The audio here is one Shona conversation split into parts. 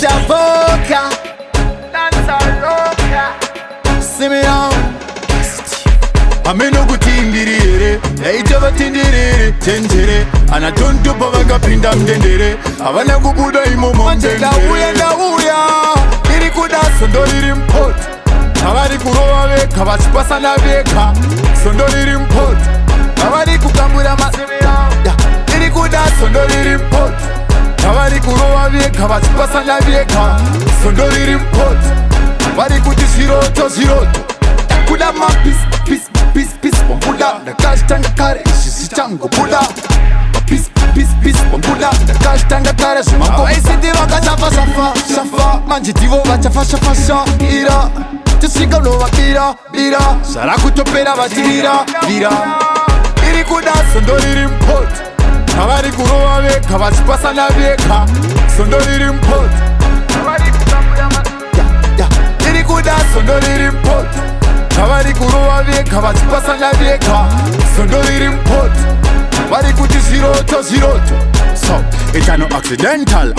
Voca, danza loca. See me now. Ameno kutindirire, eita vatindirire, tenjere. Anatonto pavanga pinda mdendere, avana kubuda imomo mdendere. Ndauya, iri kuda sondo ririmupoto. Avari kurowa veka, vachipasana veka, sondo ririmupoto. Avari kukambura masimira, iri kuda sondo ririmupoto. Avari kurowa veka, vachipasana veka, sondo ririmupoto. Avari kuti ziroto. Kuda mapis, pis, bambula. Da kashtanga kare, shisitango bula. Pis, bambula. Da kashtanga kare, shimango. Aisidi waka shafa. Manjitivo vacha shafa. Ira, tusika nova bira. Sara kutopera vachira. Iri kuda sondo ririmupoto. Avari kurowa veka, vachipasana veka, sondo ririmupoto. Avari kukambura masimira. Iri kuda sondo ririmupoto. Avari kurowa veka, vachipasana veka, sondo ririmupoto. Vari kuti ziroto. So, it's no accidental.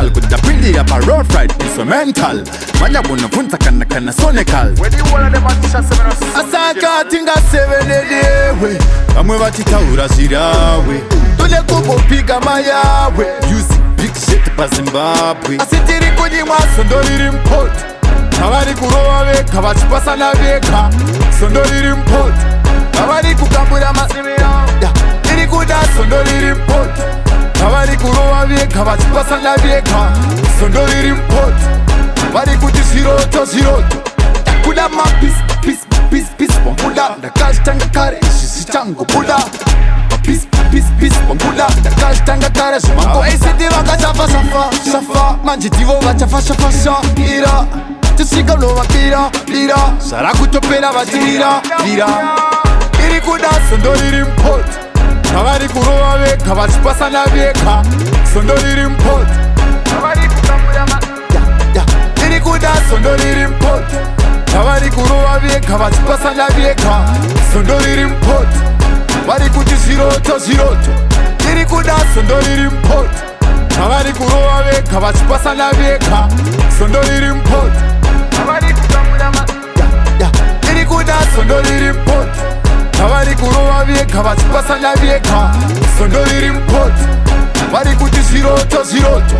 Kutapindi up a road ride, instrumental. Manya buna punta kana sonical. When you wanna them at Tisha 7 Asaka tinga 7 edewe. Amwe vatitaura zirawe. Tule kubopiga mayawe. Music big shit pa Zimbabwe. Asitiri kunyimwa sondo ririmupoto. Avari kurowa veka, vachipasana veka, sondo ririmupoto. Avari kukambura masimira, iri kuda sondo ririmupoto. Avari kurowa veka, vachipasana veka, sondo ririmupoto. Vari kuti ziroto. Kuda mapis, bambula. Da kashtanga kare, shisitango bula. Pis, bambula. Da kashtanga kare, shimango. Aisidi waka shafa. Manjitivo vacha fasha. Ira, tusika nova bira. Sara kutopera vachira. Iri kuda sondo ririmupoto. Avari kurowa veka, vachipasana veka, sondo ririmupoto. Avari kukambura masimira. Iri kuda sondo ririmupoto. Avari kurowa veka, vachipasana veka, sondo ririmupoto. Vari kuti ziroto. Iri kuda sondo ririmupoto. Avari kurowa veka, vachipasana veka, sondo ririmupoto. Avari kukambura masimira. Iri kuda sondo ririmupoto. Avari kurowa veka, vachipasana veka, sondo ririmupoto. Vari kuti ziroto.